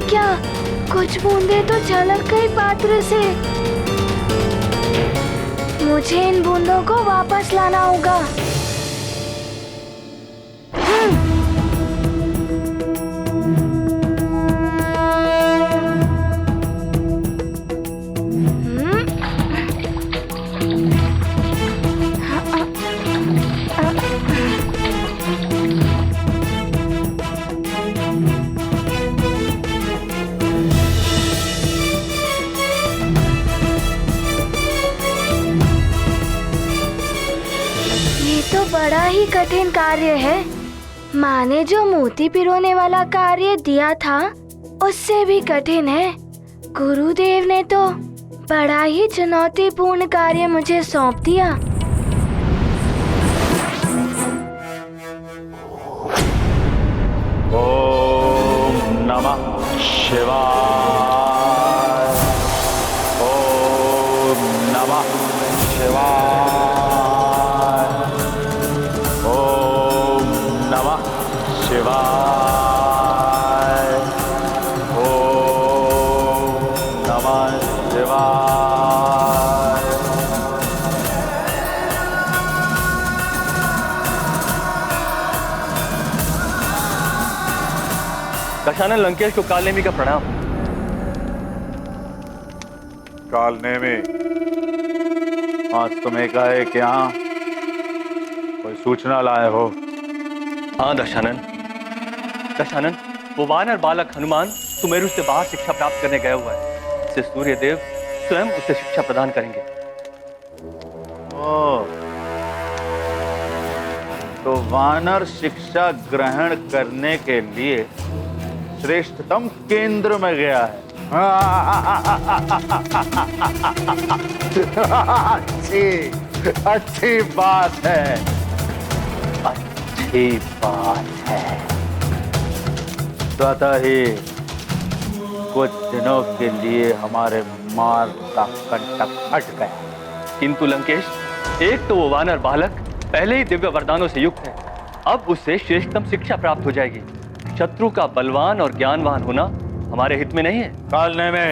क्या कुछ बूंदे तो झलक गई पात्र से। मुझे इन बूंदों को वापस लाना होगा। बड़ा ही कठिन कार्य है। माँ ने जो मोती पिरोने वाला कार्य दिया था उससे भी कठिन है। गुरुदेव ने तो बड़ा ही चुनौतीपूर्ण कार्य मुझे सौंप दिया। ओम नमः शिवाय। ओम नमः शिवाय। शिवाय। ओम नमः शिवाय। दशानन लंकेश को कालनेमी का प्रणाम। कालनेमी, आज तुम्हें कहे कि यहाँ कोई सूचना लाए हो? हाँ दशानन। दशानन, वो वानर बालक हनुमान सुमेरु से बाहर शिक्षा प्राप्त करने गया हुआ है। इससे सूर्यदेव स्वयं उसे शिक्षा प्रदान करेंगे। ओह, तो वानर शिक्षा ग्रहण करने के लिए श्रेष्ठतम केंद्र में गया है। अच्छी बात है। अच्छी बात है। स्वतः ही कुछ दिनों के लिए हमारे मार्ग का कंटक हट गया। किंतु लंकेश, एक तो वो वानर बालक पहले ही दिव्य वरदानों से युक्त है, अब उससे श्रेष्ठतम शिक्षा प्राप्त हो जाएगी। शत्रु का बलवान और ज्ञानवान होना हमारे हित में नहीं है। कालनेमी,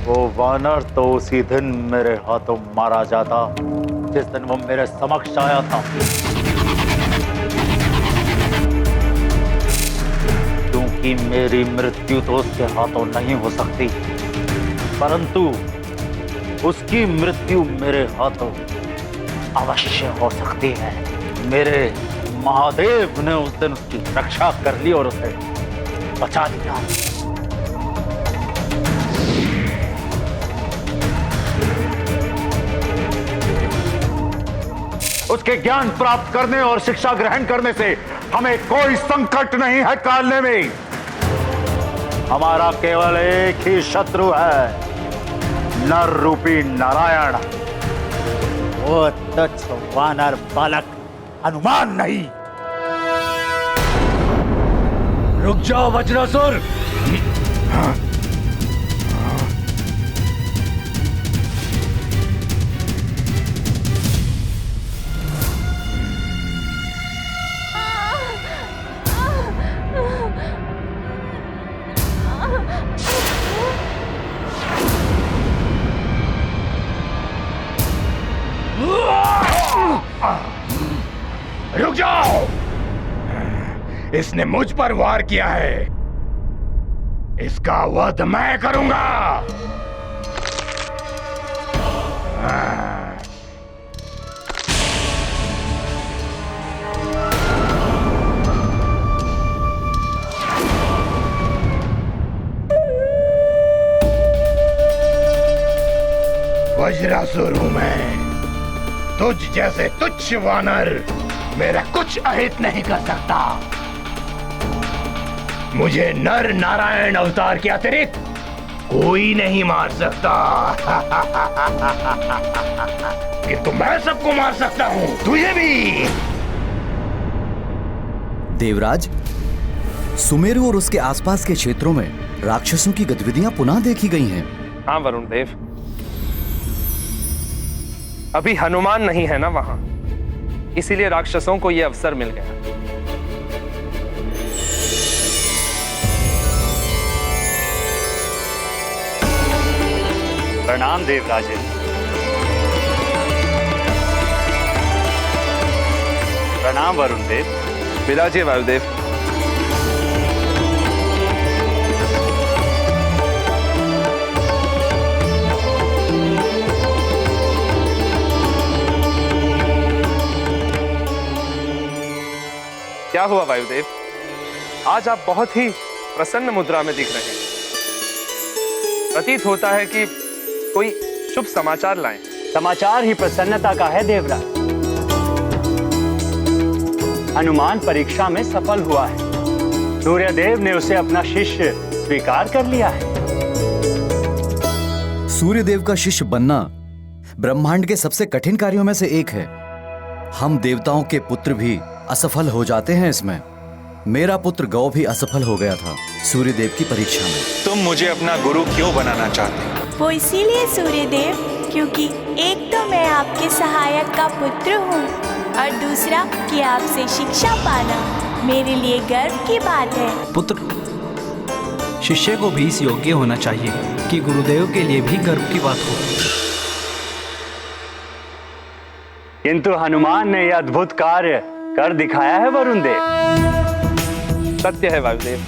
वो वानर तो उसी दिन मेरे हाथों मारा जाता जिस दिन वो मेरे समक्ष आया था। क्योंकि मेरी मृत्यु तो उसके हाथों नहीं हो सकती, परंतु उसकी मृत्यु मेरे हाथों अवश्य हो सकती है। मेरे महादेव ने उस दिन उसकी रक्षा कर ली और उसे बचा दिया। उसके ज्ञान प्राप्त करने और शिक्षा ग्रहण करने से हमें कोई संकट नहीं है। कालनेमी, हमारा केवल एक ही शत्रु है, नर रूपी नारायण। वो तुच्छ वानर बालक हनुमान नहीं। रुक जाओ वज्रासुर। रुक जाओ, इसने मुझ पर वार किया है, इसका वध मैं करूंगा। वज्रासुर हूं मैं, तुझ जैसे तुच्छ वानर मेरा कुछ अहित नहीं कर सकता। मुझे नर नारायण अवतार के अतिरिक्त कोई नहीं मार सकता। किंतु मैं सबको मार सकता हूं, तुझे भी। देवराज, सुमेरु और उसके आसपास के क्षेत्रों में राक्षसों की गतिविधियां पुनः देखी गई हैं। हाँ वरुण देव, अभी हनुमान नहीं है ना वहां, इसीलिए राक्षसों को यह अवसर मिल गया। प्रणाम देवराजे। प्रणाम वरुण देव। विराजिए वायुदेव। क्या हुआ वायुदेव? आज आप बहुत ही प्रसन्न मुद्रा में दिख रहे हैं। प्रतीत होता है कि कोई शुभ समाचार लाएं। समाचार ही प्रसन्नता का है देवराज। हनुमान परीक्षा में सफल हुआ है। सूर्यदेव ने उसे अपना शिष्य स्वीकार कर लिया है। सूर्यदेव का शिष्य बनना ब्रह्मांड के सबसे कठिन कार्यों में से एक है। हम देवताओं के पुत्र भी असफल हो जाते हैं इसमें। मेरा पुत्र गौ भी असफल हो गया था सूर्यदेव की परीक्षा में। तुम मुझे अपना गुरु क्यों बनाना चाहते हो? वो इसीलिए सूर्यदेव, क्योंकि एक तो मैं आपके सहायक का पुत्र हूँ और दूसरा कि आपसे शिक्षा पाना मेरे लिए गर्व की बात है। पुत्र, शिष्य को भी इस योग्य होना चाहिए कि गुरुदेव के लिए भी गर्व की बात हो। किंतु हनुमान ने यह अद्भुत कार्य कर दिखाया है वरुण देव। सत्य है वायुदेव,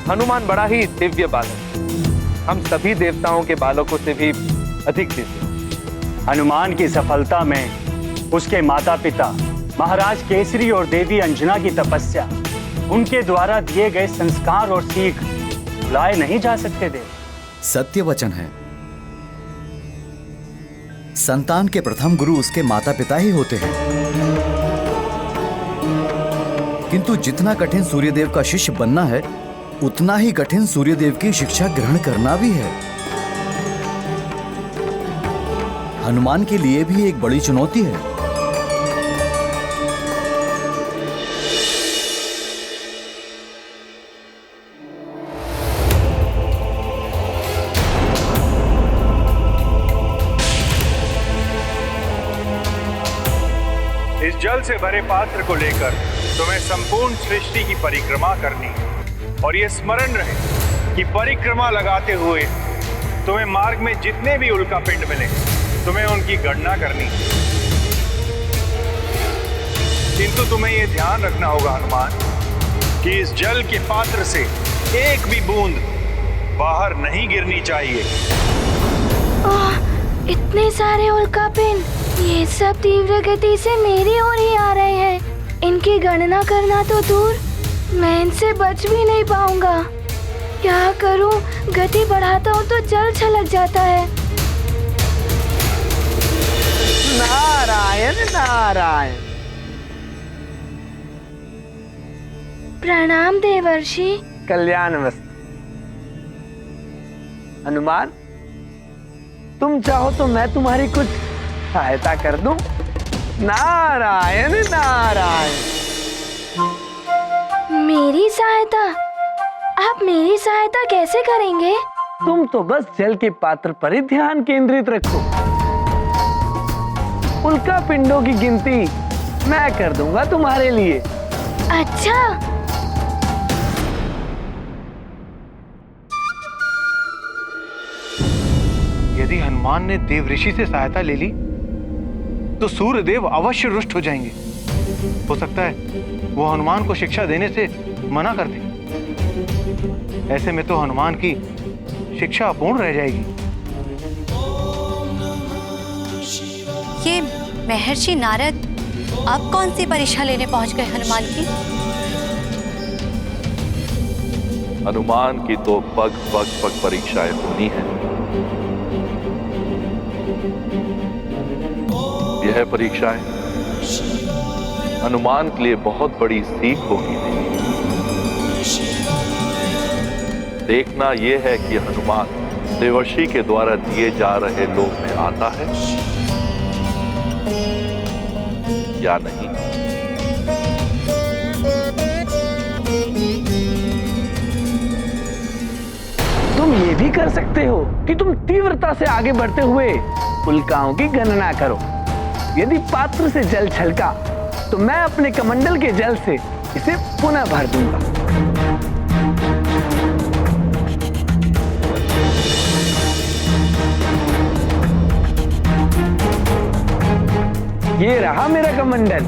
हनुमान बड़ा ही दिव्य बालक, हम सभी देवताओं के बालकों से भी अधिक दिव्य। हनुमान की सफलता में उसके माता पिता महाराज केसरी और देवी अंजना की तपस्या, उनके द्वारा दिए गए संस्कार और सीख भुलाए नहीं जा सकते देव। सत्य वचन है। संतान के प्रथम गुरु उसके माता पिता ही होते हैं। किंतु जितना कठिन सूर्यदेव का शिष्य बनना है, उतना ही कठिन सूर्यदेव की शिक्षा ग्रहण करना भी है। हनुमान के लिए भी एक बड़ी चुनौती है। इस जल से भरे पात्र को लेकर तुम्हें संपूर्ण सृष्टि की परिक्रमा करनी है और ये स्मरण रहे कि परिक्रमा लगाते हुए तुम्हें मार्ग में जितने भी उल्कापिंड मिले तुम्हें उनकी गणना करनी है। किंतु तुम्हें यह ध्यान रखना होगा हनुमान कि इस जल के पात्र से एक भी बूंद बाहर नहीं गिरनी चाहिए। इतने सारे उल्कापिंड, ये सब तीव्र गति से मेरी ओर ही आ रहे हैं। इनकी गणना करना तो दूर, मैं इनसे बच भी नहीं पाऊंगा। क्या करूं? गति बढ़ाता हूं तो जल छलक जाता है। नारायण नारायण। प्रणाम देवर्षि। कल्याणमस्तु। हनुमान, तुम चाहो तो मैं तुम्हारी कुछ सहायता कर दूं? नारायण नारायण। मेरी सहायता? आप मेरी सहायता कैसे करेंगे? तुम तो बस जल के पात्र पर ही ध्यान केंद्रित रखो। उल्का पिंडों की गिनती मैं कर दूंगा तुम्हारे लिए। अच्छा। यदि हनुमान ने देव ऋषि से सहायता ले ली तो सूर्यदेव अवश्य रुष्ट हो जाएंगे। हो सकता है वो हनुमान को शिक्षा देने से मना कर दे। ऐसे में तो हनुमान की शिक्षा अपूर्ण रह जाएगी। ये महर्षि नारद अब कौन सी परीक्षा लेने पहुंच गए हनुमान की? हनुमान की तो पग पग पग परीक्षाएं होनी है। यह परीक्षाएं हनुमान के लिए बहुत बड़ी सीख होगी। देखना यह है कि हनुमान देवर्षि के द्वारा दिए जा रहे लोक में आता है या नहीं। तुम ये भी कर सकते हो कि तुम तीव्रता से आगे बढ़ते हुए उल्काओं की गणना करो। यदि पात्र से जल छलका तो मैं अपने कमंडल के जल से इसे पुनः भर दूंगा। ये रहा मेरा कमंडल।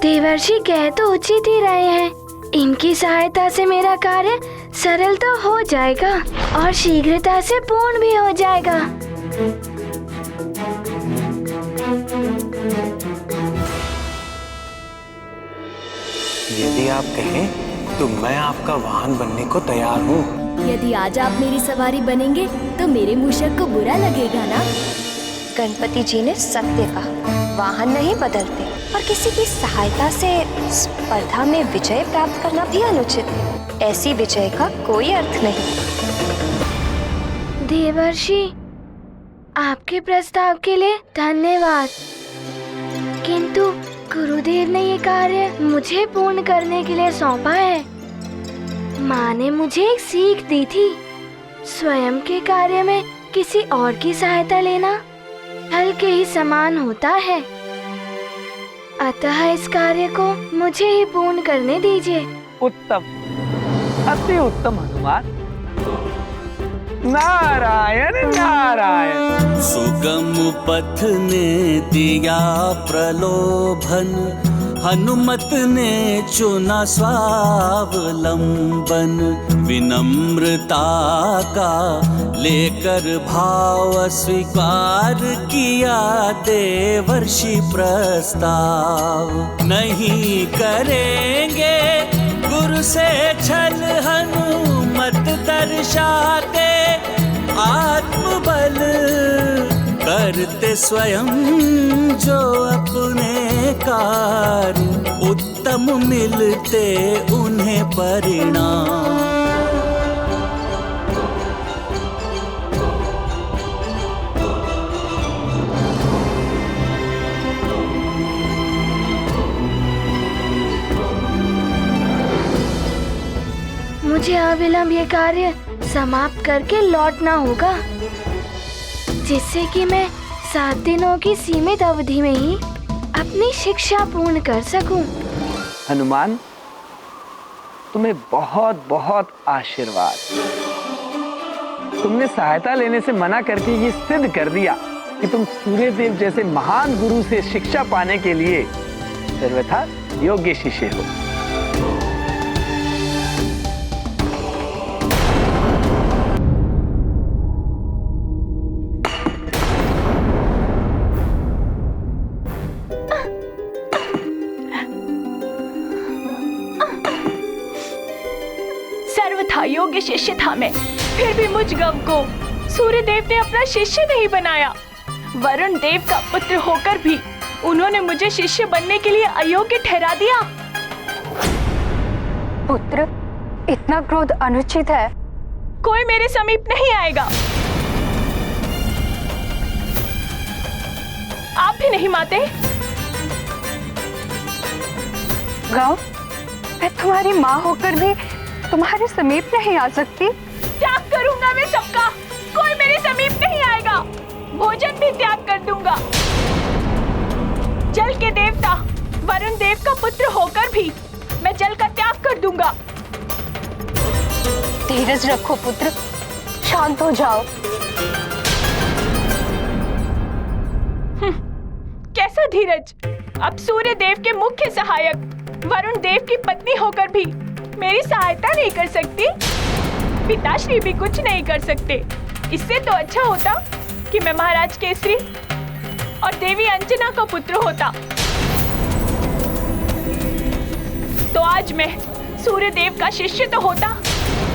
देवर्षि कह तो उचित ही रहे हैं। इनकी सहायता से मेरा कार्य सरल तो हो जाएगा और शीघ्रता से पूर्ण भी हो जाएगा। यदि आप कहें तो मैं आपका वाहन बनने को तैयार हूँ। यदि आज आप मेरी सवारी बनेंगे तो मेरे मूषक को बुरा लगेगा ना? गणपति जी ने सत्य कहा, वाहन नहीं बदलते और किसी की सहायता से स्पर्धा में विजय प्राप्त करना भी अनुचित है। ऐसी विजय का कोई अर्थ नहीं। देवर्षि, आपके प्रस्ताव के लिए धन्यवाद, किंतु गुरुदेव ने ये कार्य मुझे पूर्ण करने के लिए सौंपा है। माँ ने मुझे एक सीख दी थी, स्वयं के कार्य में किसी और की सहायता लेना फल के ही समान होता है। अतः इस कार्य को मुझे ही पूर्ण करने दीजिए। उत्तम, अति उत्तम हनुमान। नारायण नारायण। सुगम पथ ने दिया प्रलोभन, हनुमत ने चुना स्वावलंबन। विनम्रता का लेकर भाव स्वीकार किया देवर्षि प्रस्ताव। नहीं करेंगे गुरु से छल, हनुमत दर्शाते आत्मबल। करते स्वयं जो अपने कार्य, उत्तम मिलते उन्हें परिणाम। मुझे अविलंब ये कार्य समाप्त करके लौटना होगा, जिससे कि मैं 7 दिनों की सीमित अवधि में ही अपनी शिक्षा पूर्ण कर सकूं। हनुमान, तुम्हें बहुत बहुत आशीर्वाद। तुमने सहायता लेने से मना करके ये सिद्ध कर दिया कि तुम सूर्यदेव जैसे महान गुरु से शिक्षा पाने के लिए सर्वथा योग्य शिष्य हो। योग्य शिष्य था मैं, फिर भी मुझ गव को सूर्यदेव ने अपना शिष्य नहीं बनाया। वरुण देव का पुत्र होकर भी उन्होंने मुझे शिष्य बनने के लिए अयोग्य ठहरा दिया। पुत्र, इतना क्रोध अनुचित है। कोई मेरे समीप नहीं आएगा। आप भी नहीं माते? गौ, मैं तुम्हारी माँ होकर भी तुम्हारे समीप नहीं आ सकती। त्याग करूंगा मैं सबका, कोई मेरे समीप नहीं आएगा। भोजन भी त्याग कर दूंगा। जल के देवता वरुण देव का पुत्र होकर भी मैं जल का त्याग कर दूंगा। धीरज रखो पुत्र, शांत हो जाओ। कैसा धीरज? अब सूर्य देव के मुख्य सहायक वरुण देव की पत्नी होकर भी मेरी सहायता नहीं कर सकती। पिताश्री भी कुछ नहीं कर सकते। इससे तो अच्छा होता कि मैं महाराज केसरी और देवी अंजना का पुत्र होता। तो आज मैं सूर्यदेव का शिष्य तो होता,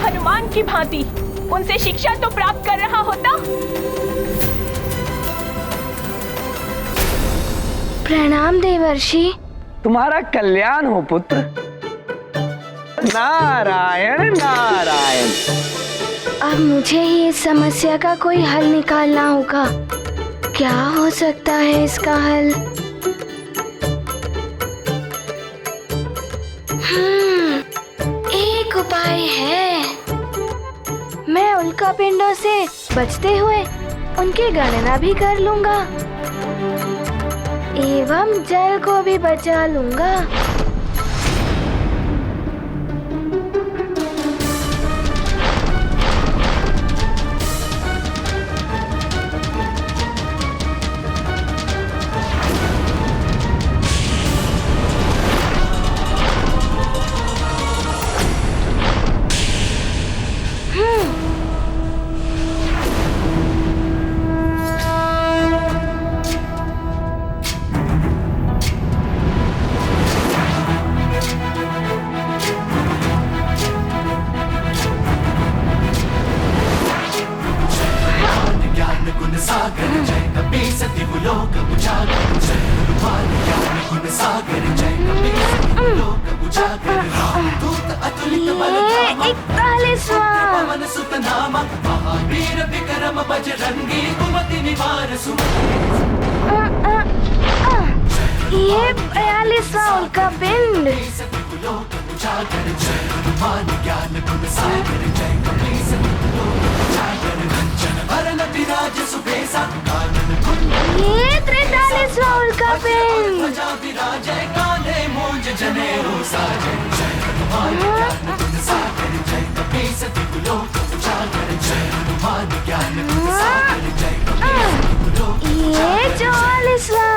हनुमान की भांति उनसे शिक्षा तो प्राप्त कर रहा होता। प्रणाम देवर्षि। तुम्हारा कल्याण हो पुत्र। नारायण नारायण। अब मुझे ही इस समस्या का कोई हल निकालना होगा। क्या हो सकता है इसका हल? एक उपाय है। मैं उल्का पिंडों से बचते हुए उनकी गणना भी कर लूंगा एवं जल को भी बचा लूंगा। गुण सागर जय कपीसति लोक उजागर जय हनुमान ज्ञान गुण सागर जय कपीसति लोक उजागर रामदूत अतुलित बल धामा 41वां पवन सुत नामा महावीर विक्रम बजरंगी कुमति निवार ये 42वां उल्का पिंड। लोक उजागर जय हनुमान ज्ञान गुण सागर जय कपीसति लोक उजागर कंचन वरण विराज सुबेसा कानन कुंडल ये 43वां उल्का पिंड। ध्वजा विराजय कांधे मूंज जनेऊ साजय जय हनुमान ज्ञान गुण सागर जय कपीसति लोक उजागर जय हनुमान ज्ञान गुण सागर जय कपीसति लोक ये 44वां।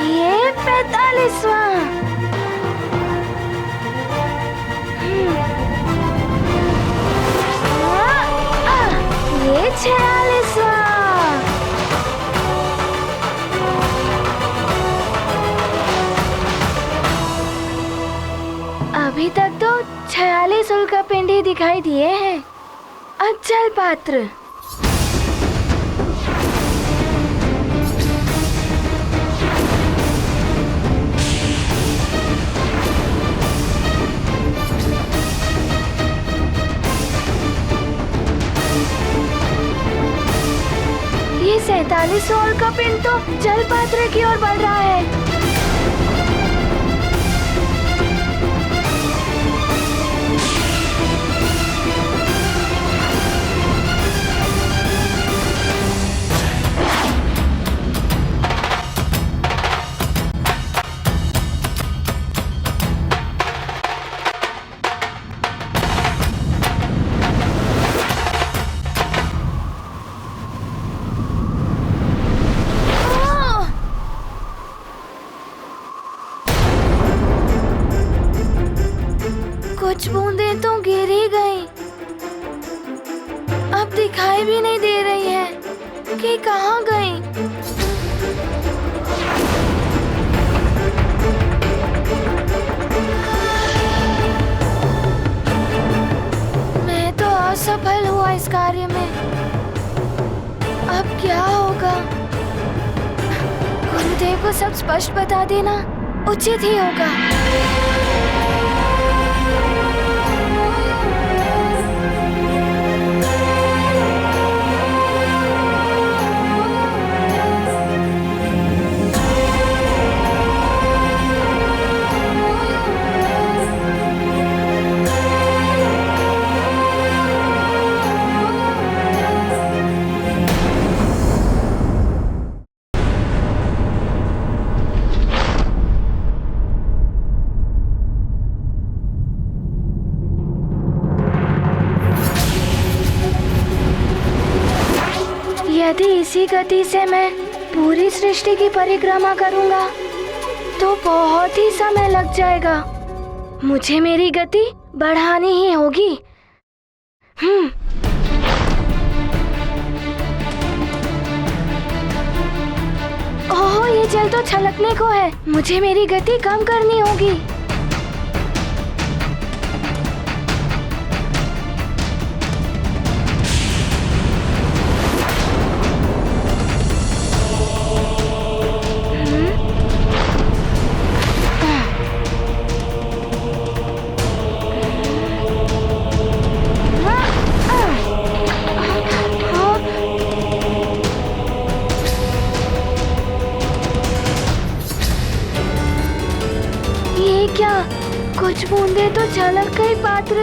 ये 45वां। ये 46वां। अभी तक तो 46 उल्का पिंड ही दिखाई दिए हैं। अब जल पात्र। ये 47वां उल्का पिंड तो जल पात्र की ओर बढ़ रहा है। कुछ बूंदें तो गिर ही गई। अब दिखाई भी नहीं दे रही है कि कहाँ गई। मैं तो असफल हुआ इस कार्य में। अब क्या होगा? गुरुदेव को सब स्पष्ट बता देना उचित ही होगा। यदि इसी गति से मैं पूरी सृष्टि की परिक्रमा करूंगा तो बहुत ही समय लग जाएगा। मुझे मेरी गति बढ़ानी ही होगी। ओह, ये जल तो छलकने को है। मुझे मेरी गति कम करनी होगी। कुछ बूंदे तो झलक गई पात्र